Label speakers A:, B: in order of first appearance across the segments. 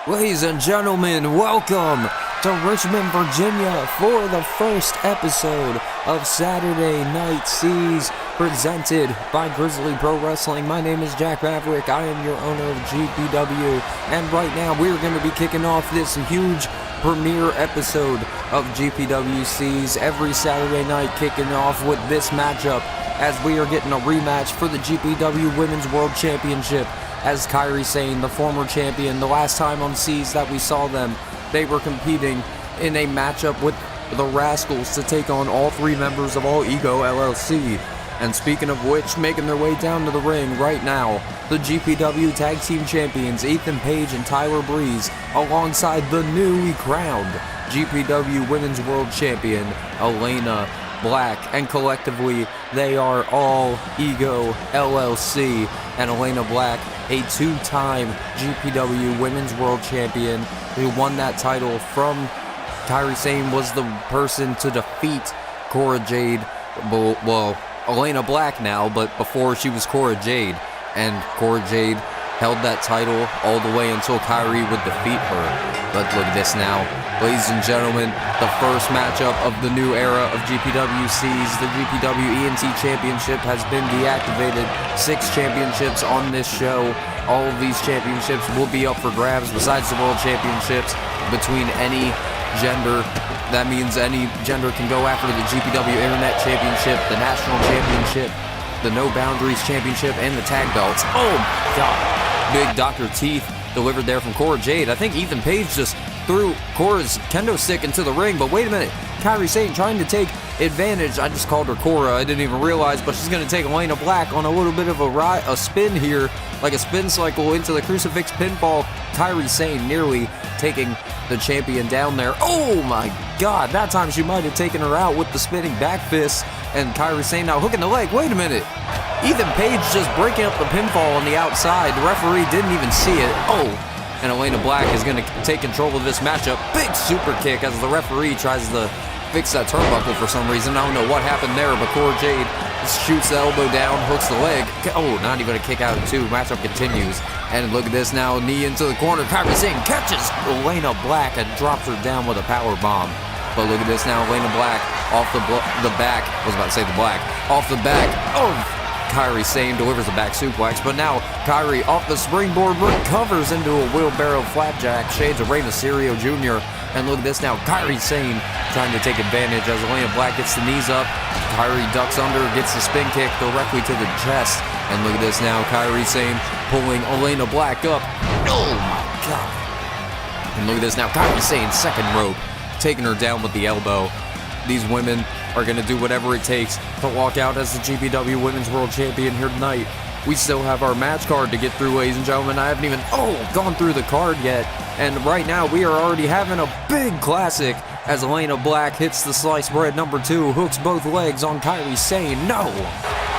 A: Ladies and gentlemen, welcome to Richmond, Virginia for the first episode of Saturday Night Seas presented by Grizzly Pro Wrestling. My name is Jack Maverick. I am your owner of GPW, and right now we're going to be kicking off this huge premiere episode of GPW Seas every Saturday night, kicking off with this matchup as we are getting a rematch for the GPW Women's World Championship. As Kairi Sane, the former champion, the last time on Seas that we saw them, they were competing in a matchup with the Rascalz to take on all three members of All Ego LLC. And speaking of which, making their way down to the ring right now, the GPW Tag Team Champions Ethan Page and Tyler Breeze, alongside the newly crowned GPW Women's World Champion Elayna Black, and collectively they are All Ego LLC. And Elayna Black, a two-time GPW Women's World Champion who won that title from Kairi Sane, was the person to defeat Cora Jade, well, Elayna Black now, but before she was Cora Jade, and Cora Jade held that title all the way until Kairi would defeat her. But look at this now, ladies and gentlemen, the first matchup of the new era of GPW Seas. The GPW ENT Championship has been deactivated. 6 championships on this show. All of these championships will be up for grabs besides the World Championships between any gender. That means any gender can go after the GPW Internet Championship, the National Championship, the No Boundaries Championship, and the Tag Belts. Oh my god. Big Dr. Teeth delivered there from Cora Jade. I think Ethan Page just threw Cora's kendo stick into the ring, but wait a minute. Kairi Sane trying to take advantage. I just called her Cora. I didn't even realize, but she's going to take Elayna Black on a little bit of a spin here, like a spin cycle into the crucifix pinfall. Kairi Sane nearly taking the champion down there. Oh my god, that time she might have taken her out with the spinning back fist, and Kairi Sane now hooking the leg. Wait a minute. Ethan Page just breaking up the pinfall on the outside. The referee didn't even see it. Oh, and Elayna Black is going to take control of this matchup. Big super kick as the referee tries to fix that turnbuckle for some reason. I don't know what happened there, but Cora Jade shoots the elbow down, hooks the leg. Oh, not even a kick out of 2. Matchup continues. And look at this now, knee into the corner. Kairi Sane catches Elayna Black and drops her down with a power bomb. But look at this now, Elayna Black off the back. I was about to say the black. Off the back. Oh, Kairi Sane delivers a back suplex, but now Kairi off the springboard recovers into a wheelbarrow flapjack, shades of Rey Mysterio Jr. And look at this now, Kairi Sane trying to take advantage as Elayna Black gets the knees up. Kairi ducks under, gets the spin kick directly to the chest. And look at this now, Kairi Sane pulling Elayna Black up. Oh my god. And look at this now, Kairi Sane, second rope, taking her down with the elbow. These women are going to do whatever it takes to walk out as the GPW Women's World Champion here tonight. We still have our match card to get through, ladies and gentlemen. I haven't even, gone through the card yet. And right now, we are already having a big classic as Elayna Black hits the sliced bread number 2, hooks both legs on Kairi Sane. No!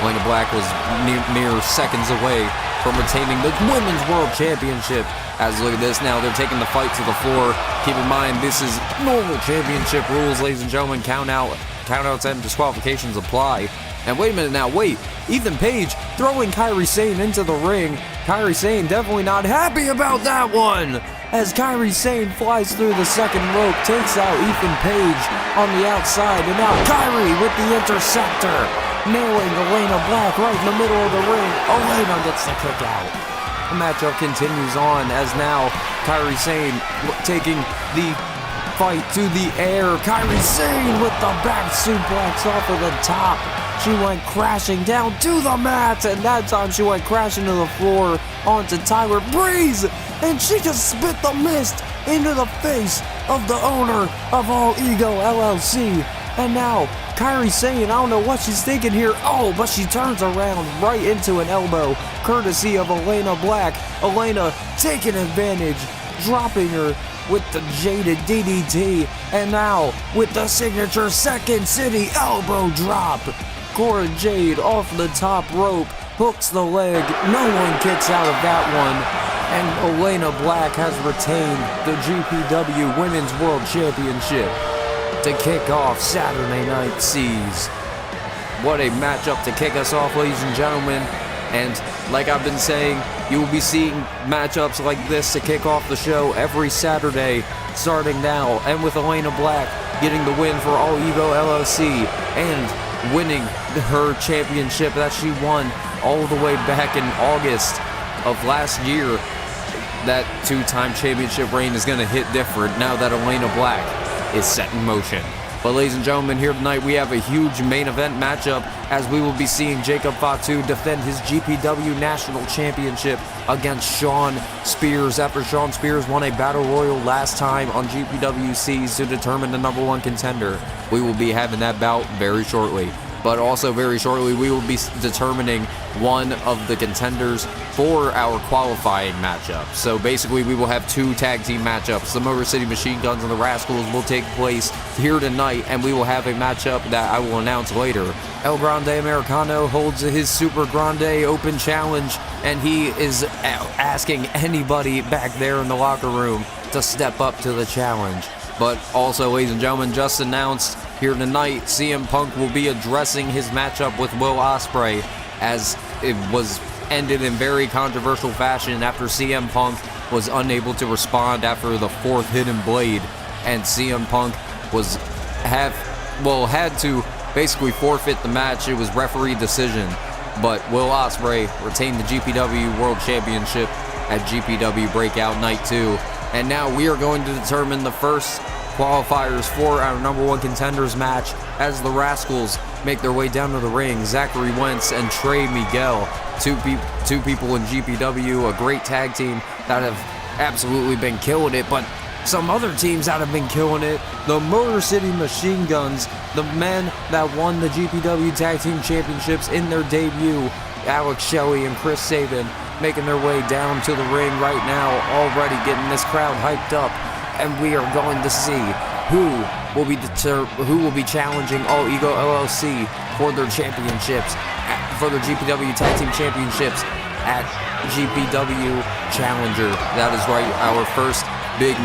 A: Elayna Black was mere seconds away from retaining the Women's World Championship. As look at this now, they're taking the fight to the floor. Keep in mind, this is normal championship rules, ladies and gentlemen. Countouts and disqualifications apply. And wait a minute now, Ethan Page throwing Kairi Sane into the ring. Kairi Sane definitely not happy about that one. As Kairi Sane flies through the second rope, takes out Ethan Page on the outside, and now Kairi with the interceptor, nailing Elayna Black right in the middle of the ring. Elayna gets the kick out. The matchup continues on as now Kairi Sane taking the fight to the air. Kairi Sane with the back suplex off of the top. She went crashing down to the mat, and that time she went crashing to the floor onto Tyler Breeze, and she just spit the mist into the face of the owner of All Ego LLC. And now Kairi Sane, I don't know what she's thinking here. Oh, but she turns around right into an elbow, courtesy of Elayna Black. Elayna taking advantage, dropping her with the jaded DDT, and now with the signature Second City elbow drop. Cora Jade off the top rope, hooks the leg. No one kicks out of that one. And Elayna Black has retained the GPW Women's World Championship to kick off Saturday Night Seas. What a matchup to kick us off, ladies and gentlemen. And like I've been saying, you will be seeing matchups like this to kick off the show every Saturday, starting now. And with Elayna Black getting the win for All Ego LLC and winning her championship that she won all the way back in August of last year. That two-time championship reign is going to hit different now that Elayna Black is set in motion. But ladies and gentlemen, here tonight we have a huge main event matchup as we will be seeing Jacob Fatu defend his GPW National Championship against Shawn Spears after Shawn Spears won a Battle Royal last time on GPWCs to determine the #1 contender. We will be having that bout very shortly. But also very shortly, we will be determining one of the contenders for our qualifying matchup. So basically, we will have two tag team matchups. The Motor City Machine Guns and the Rascalz will take place here tonight, and we will have a matchup that I will announce later. El Grande Americano holds his Super Grande Open Challenge, and he is asking anybody back there in the locker room to step up to the challenge. But also, ladies and gentlemen, just announced here tonight, CM Punk will be addressing his matchup with Will Ospreay, as it was ended in very controversial fashion after CM Punk was unable to respond after the 4th hidden blade, and CM Punk had to basically forfeit the match. It was referee decision, but Will Ospreay retained the GPW World Championship at GPW Breakout Night 2. And now we are going to determine the first qualifiers for our #1 contenders match as the Rascalz make their way down to the ring. Zachary Wentz and Trey Miguel, two people in GPW, a great tag team that have absolutely been killing it, but some other teams that have been killing it. The Motor City Machine Guns, the men that won the GPW Tag Team Championships in their debut, Alex Shelley and Chris Sabin, making their way down to the ring right now, already getting this crowd hyped up. And we are going to see who will be challenging All Ego LLC for their championships, for their GPW Tag Team Championships at GPW Challenger. That is right, our first big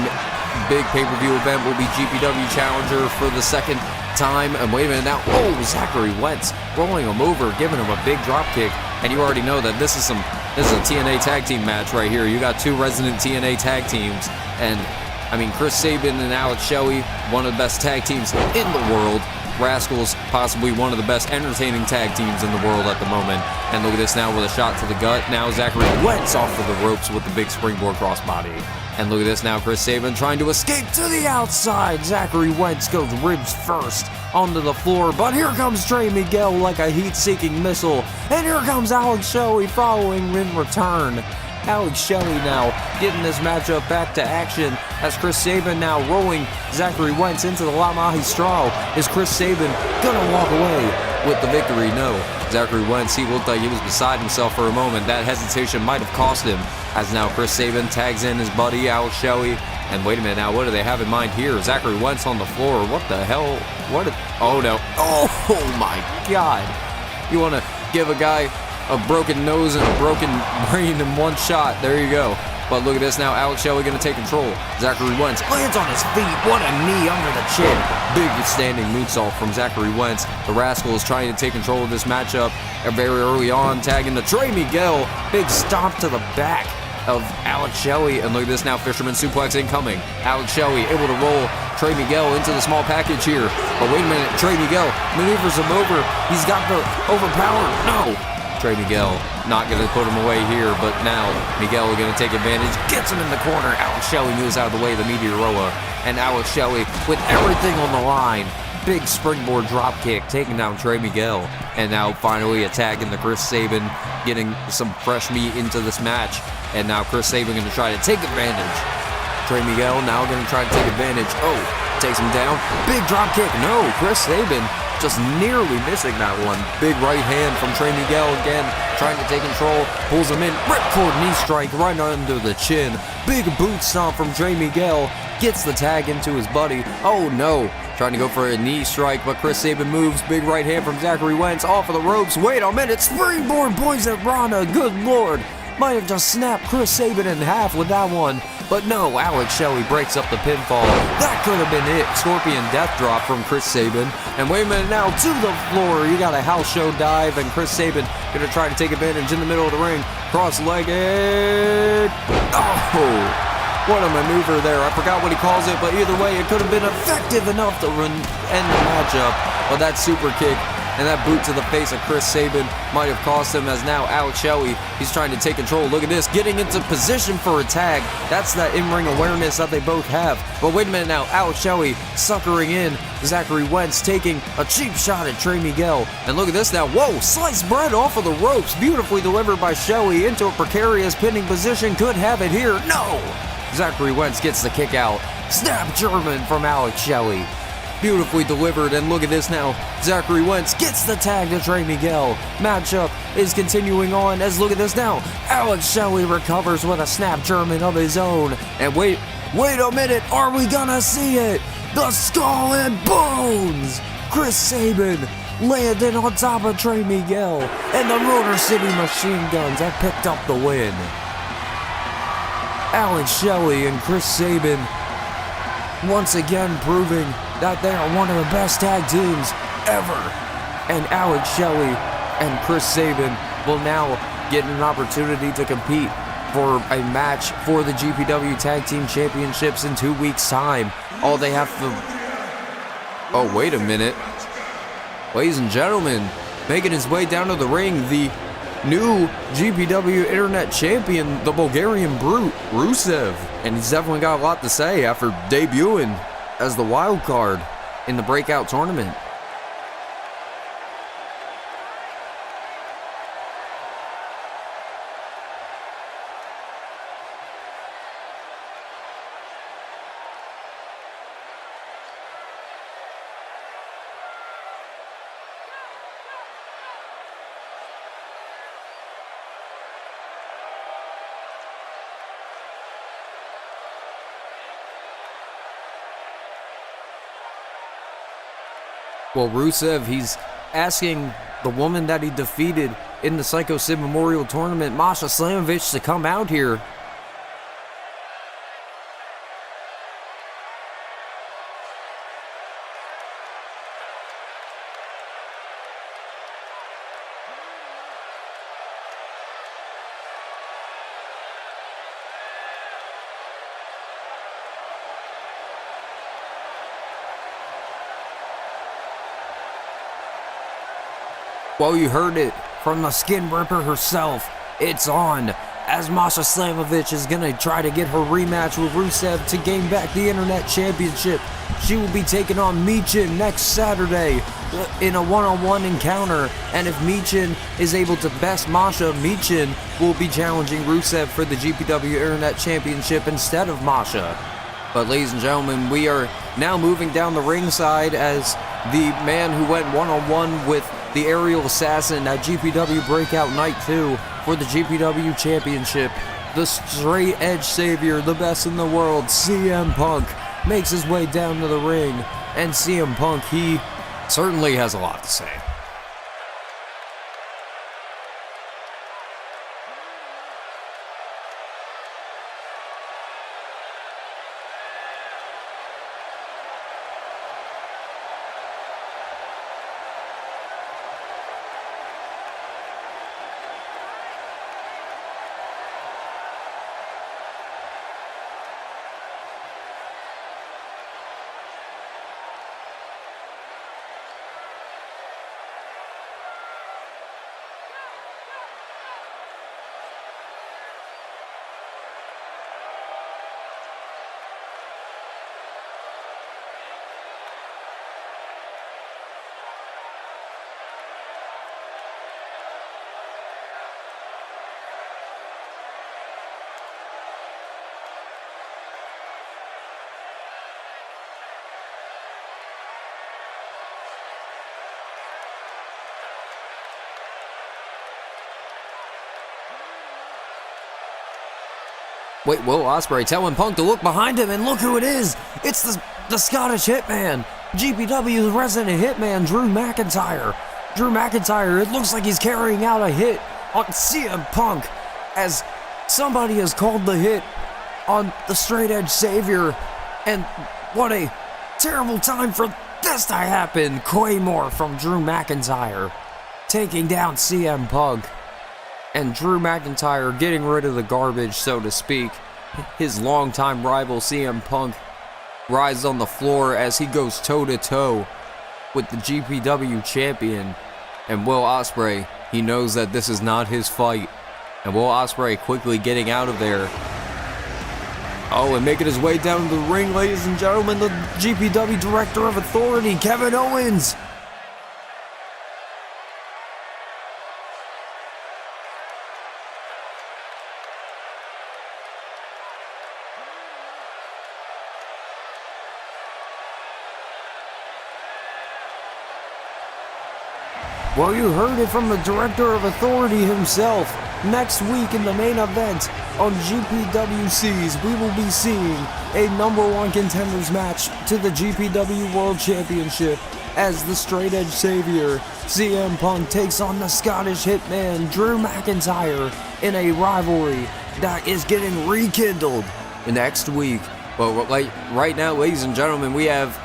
A: pay-per-view event will be GPW Challenger for the second time. And wait a minute now, Zachary Wentz rolling him over, giving him a big drop kick. And you already know that this is a TNA tag team match right here. You got two resident TNA tag teams, and I mean, Chris Sabin and Alex Shelley, one of the best tag teams in the world. Rascalz, possibly one of the best entertaining tag teams in the world at the moment. And look at this now with a shot to the gut. Now Zachary Wentz off of the ropes with the big springboard crossbody. And look at this now, Chris Sabin trying to escape to the outside. Zachary Wentz goes ribs first onto the floor. But here comes Trey Miguel like a heat-seeking missile. And here comes Alex Shelley following in return. Alex Shelley now getting this matchup back to action as Chris Sabin now rolling Zachary Wentz into the La Magistral. Is Chris Sabin gonna walk away with the victory? No. Zachary Wentz, he looked like he was beside himself for a moment. That hesitation might have cost him, as now Chris Sabin tags in his buddy Alex Shelley. And wait a minute now, what do they have in mind here? Zachary Wentz on the floor. What the hell? Oh no. Oh my God. You want to give a guy a broken nose and a broken brain in one shot. There you go. But look at this now. Alex Shelley going to take control. Zachary Wentz lands on his feet. What a knee under the chin. Big standing moonsault from Zachary Wentz. The Rascalz trying to take control of this matchup very early on, tagging the Trey Miguel. Big stomp to the back of Alex Shelley. And look at this now. Fisherman suplex incoming. Alex Shelley able to roll Trey Miguel into the small package here. But wait a minute. Trey Miguel maneuvers him over. He's got the overpower. No. Trey Miguel not going to put him away here, but now Miguel is going to take advantage, gets him in the corner. Alex Shelley moves out of the way of the Meteoroa, and Alex Shelley with everything on the line. Big springboard drop kick, taking down Trey Miguel, and now finally attacking the Chris Sabin, getting some fresh meat into this match, and now Chris Sabin going to try to take advantage. Trey Miguel now going to try to take advantage. Takes him down. Big drop kick. No, Chris Sabin just nearly missing that one. Big right hand from Trey Miguel again, trying to take control, pulls him in, ripcord knee strike right under the chin. Big boot stomp from Trey Miguel, gets the tag into his buddy. Oh no, trying to go for a knee strike, but Chris Sabin moves. Big right hand from Zachary Wentz, off of the ropes. Wait a minute, springboard poison Rana, good lord. might have just snapped Chris Sabin in half with that one. But no, Alex Shelley breaks up the pinfall. That could have been it. Scorpion death drop from Chris Sabin. And wait a minute now, to the floor. You got a house show dive, and Chris Sabin going to try to take advantage in the middle of the ring. Cross-legged. Oh, what a maneuver there. I forgot what he calls it, but either way, it could have been effective enough to end the matchup. But that super kick and that boot to the face of Chris Sabin might have cost him, as now Alex Shelley, he's trying to take control. Look at this, getting into position for a tag. That's that in-ring awareness that they both have. But wait a minute now, Alex Shelley suckering in Zachary Wentz, taking a cheap shot at Trey Miguel. And look at this now, whoa, sliced bread off of the ropes. Beautifully delivered by Shelley into a precarious pinning position. Could have it here, no! Zachary Wentz gets the kick out. Snap German from Alex Shelley. Beautifully delivered, and look at this now. Zachary Wentz gets the tag to Trey Miguel. Matchup is continuing on, as look at this now. Alex Shelley recovers with a snap German of his own. And wait a minute, are we gonna see it? The Skull and Bones! Chris Sabin landed on top of Trey Miguel, and the Motor City Machine Guns have picked up the win. Alex Shelley and Chris Sabin once again proving that they are one of the best tag teams ever. And Alex Shelley and Chris Sabin will now get an opportunity to compete for a match for the GPW Tag Team Championships in 2 weeks' time. All they have to... Oh, wait a minute. Ladies and gentlemen, making his way down to the ring, the new GPW Internet Champion, the Bulgarian Brute, Rusev. And he's definitely got a lot to say after debuting as the wild card in the Breakout tournament. Well, Rusev, he's asking the woman that he defeated in the Psycho Sid Memorial Tournament, Masha Slamovich, to come out here. Well, you heard it from the Skin Ripper herself. It's on, as Masha Slamovich is going to try to get her rematch with Rusev to gain back the Internet Championship. She will be taking on Michin next Saturday in a one-on-one encounter. And if Michin is able to best Masha, Michin will be challenging Rusev for the GPW Internet Championship instead of Masha. But ladies and gentlemen, we are now moving down the ringside as the man who went one-on-one with the Aerial Assassin at GPW Breakout Night 2 for the GPW Championship, the straight edge savior, the best in the world, CM Punk, makes his way down to the ring. And CM Punk, he certainly has a lot to say. Wait, Will Ospreay telling Punk to look behind him, and look who it is! It's the Scottish Hitman! GPW's resident Hitman, Drew McIntyre! Drew McIntyre, it looks like he's carrying out a hit on CM Punk as somebody has called the hit on the straight edge savior, and what a terrible time for this to happen. Claymore from Drew McIntyre taking down CM Punk, and Drew McIntyre getting rid of the garbage, so to speak. His longtime rival CM Punk rises on the floor as he goes toe-to-toe with the GPW champion, and Will Ospreay. He knows that this is not his fight, and Will Ospreay quickly getting out of there. Oh, and making his way down to the ring, ladies and gentlemen, the GPW Director of Authority, Kevin Owens. Well, you heard it from the Director of Authority himself. Next week in the main event on GPWCs, we will be seeing a #1 contenders match to the GPW World Championship as the straight edge savior CM Punk takes on the Scottish Hitman Drew McIntyre in a rivalry that is getting rekindled next week. Well, like right now, ladies and gentlemen, we have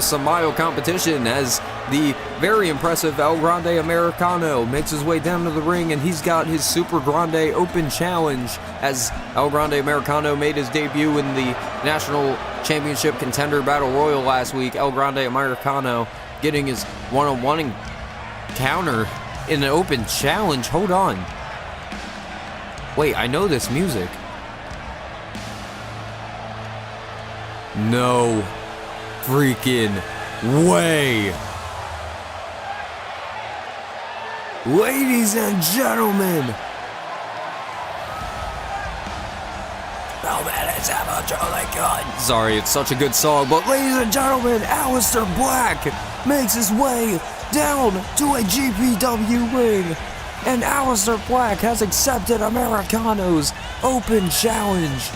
A: some mild competition as the very impressive El Grande Americano makes his way down to the ring, and he's got his Super Grande Open Challenge as El Grande Americano made his debut in the National Championship Contender Battle Royal last week. El Grande Americano getting his one-on-one encounter in an Open Challenge. Hold on. Wait, I know this music. No freaking way. Ladies and gentlemen, oh man, it's really good. Sorry, it's such a good song, but ladies and gentlemen, Aleister Black makes his way down to a GPW ring, and Aleister Black has accepted Americano's Open Challenge.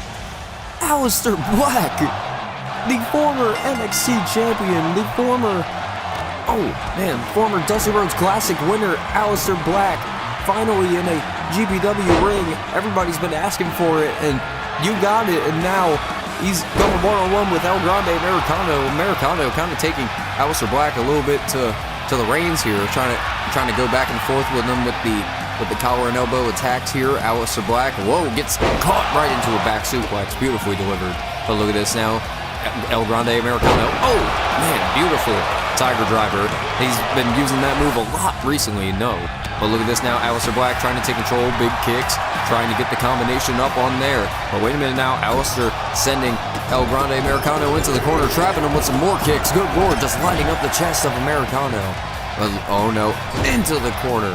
A: Aleister Black, the former NXT champion, the former Dusty Rhodes Classic winner, Aleister Black, finally in a GPW ring. Everybody's been asking for it, and you got it, and now he's going one-on-one with El Grande Americano. Americano kind of taking Aleister Black a little bit to the reins here, trying to go back and forth with him with the collar and elbow attacks here. Aleister Black, whoa, gets caught right into a back suplex, beautifully delivered. But look at this now. El Grande Americano. Oh, man, beautiful Tiger Driver. He's been using that move a lot recently, no. But look at this now, Aleister Black trying to take control, big kicks, trying to get the combination up on there. But wait a minute now, Aleister sending El Grande Americano into the corner, trapping him with some more kicks. Good lord, just lighting up the chest of Americano. Oh no, into the corner.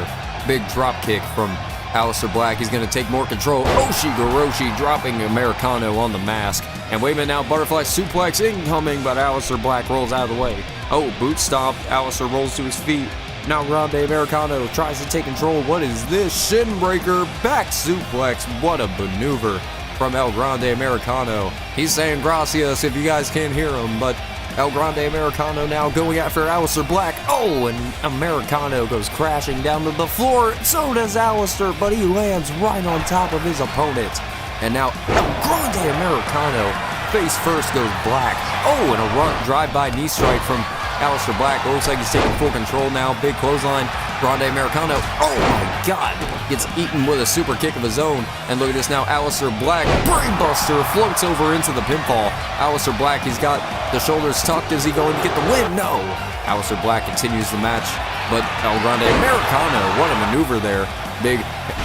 A: Big drop kick from Aleister Black. He's going to take more control. Oshigoroshi dropping Americano on the mask. And wait a minute now, butterfly suplex incoming, but Aleister Black rolls out of the way. Oh, boot stomp. Aleister rolls to his feet. Now Grande Americano tries to take control. What is this? Shin breaker, back suplex. What a maneuver from El Grande Americano. He's saying gracias if you guys can't hear him, but El Grande Americano now going after Aleister Black. Oh, and Americano goes crashing down to the floor. So does Aleister, but he lands right on top of his opponent. And now El Grande Americano face first goes Black. Oh, and a run drive-by knee strike from Aleister Black. It looks like he's taking full control now. Big clothesline. Grande Americano. Oh my God. Gets eaten with a super kick of his own. And look at this now. Aleister Black. Brainbuster floats over into the pinfall. Aleister Black, he's got the shoulders tucked. Is he going to get the win? No. Aleister Black continues the match. But El Grande Americano, what a maneuver there. Big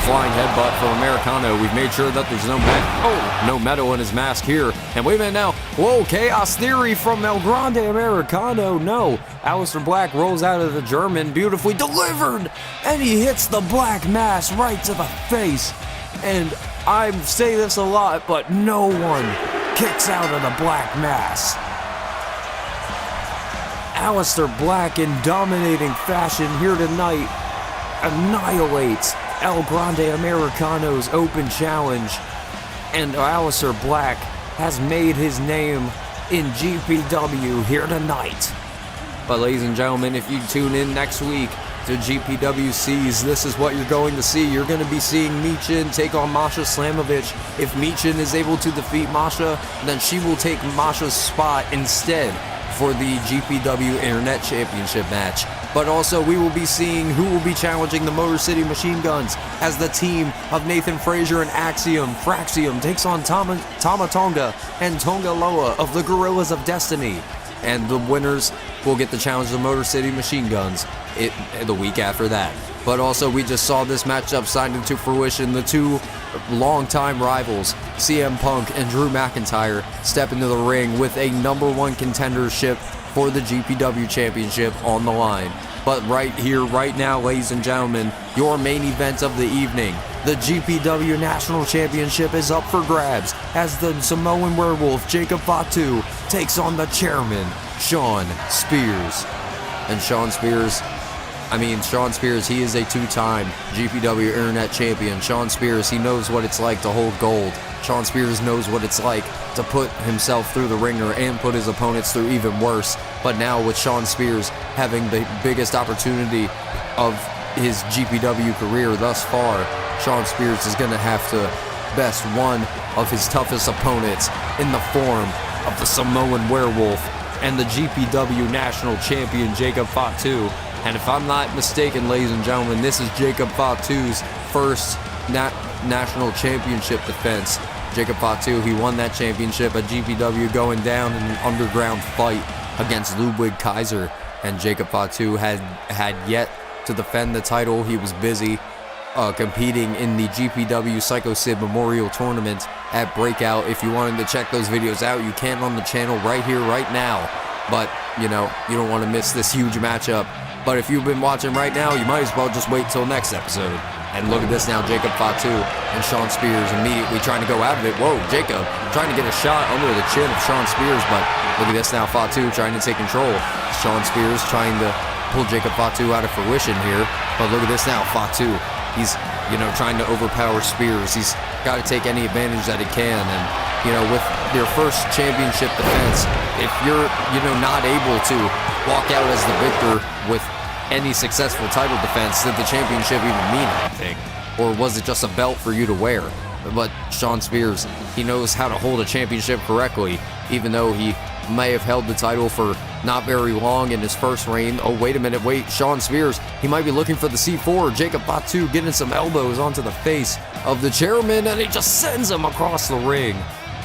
A: flying headbutt from Americano. We've made sure that there's no metal in his mask here. And wait a minute now. Whoa, Chaos Theory from El Grande Americano. No. Aleister Black rolls out of the German, beautifully delivered. And he hits the black mass right to the face. And I say this a lot, but no one kicks out of the black mass. Aleister Black in dominating fashion here tonight annihilates El Grande Americano's Open Challenge, and Aleister Black has made his name in GPW here tonight. But ladies and gentlemen, if you tune in next week, to GPWCs, this is what you're going to see. You're going to be seeing Michin take on Masha Slamovich. If Michin is able to defeat Masha, then she will take Masha's spot instead for the GPW Internet Championship match. But also, we will be seeing who will be challenging the Motor City Machine Guns as the team of Nathan Frazier and Fraxium takes on Tama Tonga and Tonga Loa of the Gorillas of Destiny. And the winners will get the challenge of the Motor City Machine Guns the week after that. But also, we just saw this matchup signed into fruition. The two longtime rivals, CM Punk and Drew McIntyre, step into the ring with a #1 contendership for the GPW Championship on the line. But right here, right now, ladies and gentlemen, your main event of the evening, the GPW National Championship is up for grabs as the Samoan Werewolf, Jacob Fatu, takes on the chairman, Shawn Spears. And Shawn Spears, he is a two-time GPW Internet Champion. Shawn Spears, he knows what it's like to hold gold. Shawn Spears knows what it's like to put himself through the ringer and put his opponents through even worse. But now with Shawn Spears having the biggest opportunity of his GPW career thus far, Shawn Spears is going to have to best one of his toughest opponents in the form of the Samoan Werewolf and the GPW National Champion, Jacob Fatu. And if I'm not mistaken, ladies and gentlemen, this is Jacob Fatu's first national championship defense. Jacob Fatu, he won that championship at GPW going down in an underground fight against Ludwig Kaiser. And Jacob Fatu had yet to defend the title. He was busy competing in the GPW Psycho Sid Memorial Tournament at Breakout. If you wanted to check those videos out, you can on the channel right here, right now. But, you don't want to miss this huge matchup. But if you've been watching right now, you might as well just wait till next episode. And look at this now, Jacob Fatu and Shawn Spears immediately trying to go out of it. Whoa, Jacob trying to get a shot under the chin of Shawn Spears, but look at this now, Fatu trying to take control. Shawn Spears trying to pull Jacob Fatu out of fruition here, but look at this now, Fatu. He's, trying to overpower Spears. He's got to take any advantage that he can, and, with your first championship defense, if you're, not able to walk out as the victor with any successful title defense, did the championship even mean anything? Or was it just a belt for you to wear? But Shawn Spears, he knows how to hold a championship correctly, even though he may have held the title for not very long in his first reign. Oh, wait a minute, Shawn Spears, he might be looking for the C4. Jacob Fatu getting some elbows onto the face of the chairman, and he just sends him across the ring.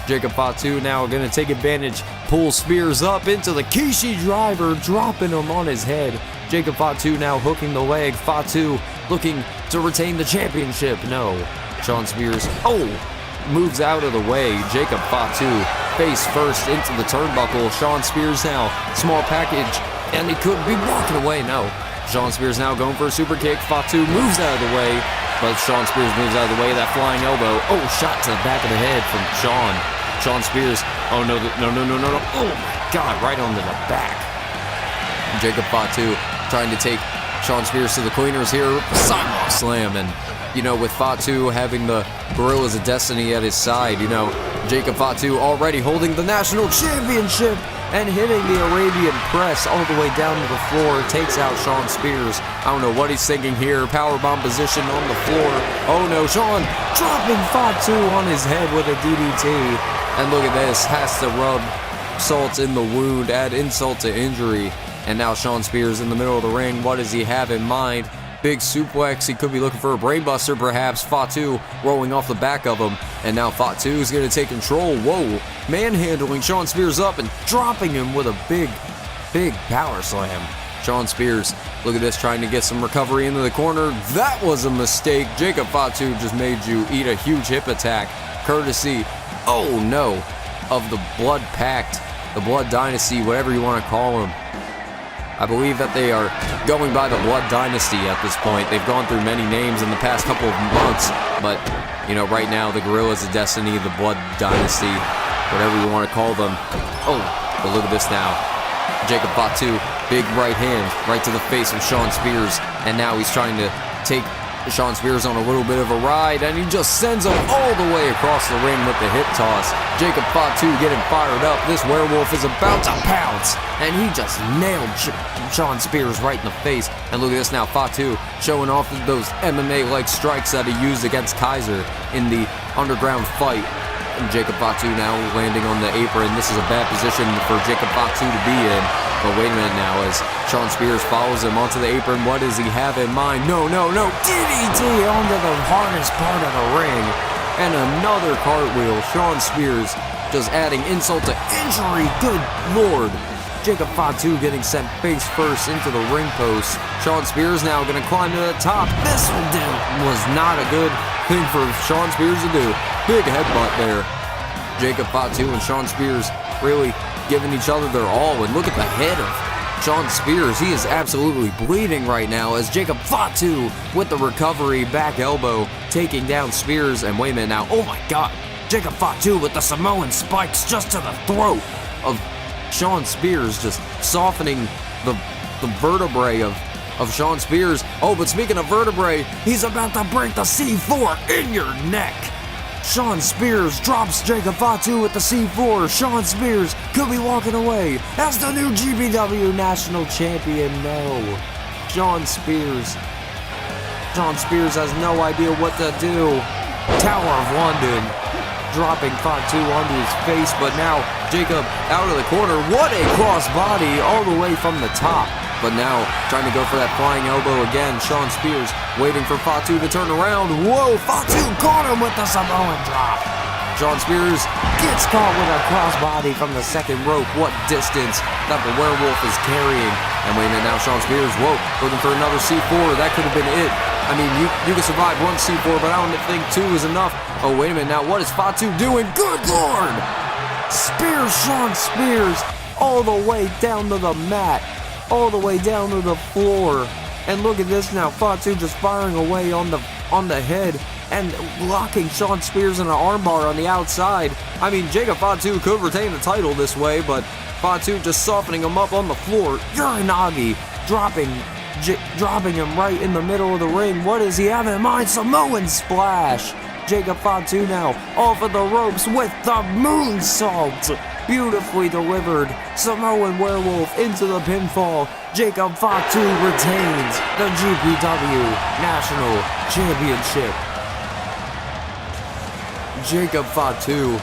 A: Jacob Fatu now going to take advantage, pull Spears up into the Kishi driver, dropping him on his head. Jacob Fatu now hooking the leg. Fatu looking to retain the championship. No. Shawn Spears, moves out of the way. Jacob Fatu face first into the turnbuckle. Shawn Spears now, small package, and he could be walking away. No. Shawn Spears now going for a super kick. Fatu moves out of the way, but Shawn Spears moves out of the way. That flying elbow. Shot to the back of the head from Shawn. Shawn Spears, no. Oh my God, right onto the back. Jacob Fatu trying to take Shawn Spears to the cleaners here. Sidewalk slam, and with Fatu having the Gorillas of Destiny at his side, Jacob Fatu already holding the national championship and hitting the Arabian press all the way down to the floor, takes out Shawn Spears. I don't know what he's thinking here. Powerbomb position on the floor. Oh no, Shawn dropping Fatu on his head with a DDT. And look at this, has to rub salt in the wound, add insult to injury. And now Shawn Spears in the middle of the ring. What does he have in mind? Big suplex. He could be looking for a brainbuster, perhaps. Fatu rolling off the back of him. And now Fatu is going to take control. Whoa. Manhandling Shawn Spears up and dropping him with a big power slam. Shawn Spears, look at this, trying to get some recovery into the corner. That was a mistake. Jacob Fatu just made you eat a huge hip attack. Courtesy, of the Blood Pact, the Blood Dynasty, whatever you want to call them. I believe that they are going by the Blood Dynasty at this point. They've gone through many names in the past couple of months, but, right now, the Gorillas of Destiny, the Blood Dynasty, whatever you want to call them. But look at this now. Jacob Fatu, big right hand, right to the face of Shawn Spears, and now he's trying to take Shawn Spears on a little bit of a ride, and he just sends him all the way across the ring with the hip toss. Jacob Fatu getting fired up. This werewolf is about to pounce, and he just nailed Shawn Spears right in the face. And look at this now, Fatu showing off those MMA-like strikes that he used against Kaiser in the underground fight. And Jacob Fatu now landing on the apron. This is a bad position for Jacob Fatu to be in. But wait a minute now, as Shawn Spears follows him onto the apron, what does he have in mind? No, DDT onto the hardest part of the ring. And another cartwheel. Shawn Spears just adding insult to injury. Good Lord. Jacob Fatu getting sent face first into the ring post. Shawn Spears now going to climb to the top. This was not a good thing for Shawn Spears to do. Big headbutt there. Jacob Fatu and Shawn Spears really giving each other their all, and look at the head of Shawn Spears. He is absolutely bleeding right now as Jacob Fatu with the recovery back elbow taking down Spears. And wait a minute now, oh my god, Jacob Fatu with the Samoan spikes just to the throat of Shawn Spears, just softening the vertebrae of Shawn Spears. Oh, but speaking of vertebrae, he's about to break the C4 in your neck. Shawn Spears drops Jacob Fatu with the C4. Shawn Spears could be walking away as the new GPW National Champion. No. Shawn Spears has no idea what to do. Tower of London dropping Fatu onto his face, but now Jacob out of the corner. What a crossbody all the way from the top. But now, trying to go for that flying elbow again. Shawn Spears waiting for Fatu to turn around. Whoa, Fatu caught him with the Samoan drop. Shawn Spears gets caught with a crossbody from the second rope. What distance that the werewolf is carrying. And wait a minute now, Shawn Spears, whoa, looking for another C4. That could have been it. I mean, you can survive one C4, but I don't think two is enough. Oh, wait a minute now, what is Fatu doing? Good Lord! Spears Shawn Spears all the way down to the mat. All the way down to the floor. And look at this now, Fatu just firing away on the head and locking Shawn Spears in an armbar on the outside. I mean, Jacob Fatu could retain the title this way, but Fatu just softening him up on the floor. Uranagi dropping him right in the middle of the ring. What does he have in mind? Samoan splash. Jacob Fatu now off of the ropes with the moonsault. Beautifully delivered. Samoan werewolf into the pinfall. Jacob Fatu retains the GPW National Championship. Jacob Fatu,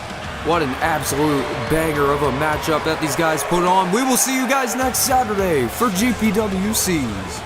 A: what an absolute banger of a matchup that these guys put on. We will see you guys next Saturday for GPWCs.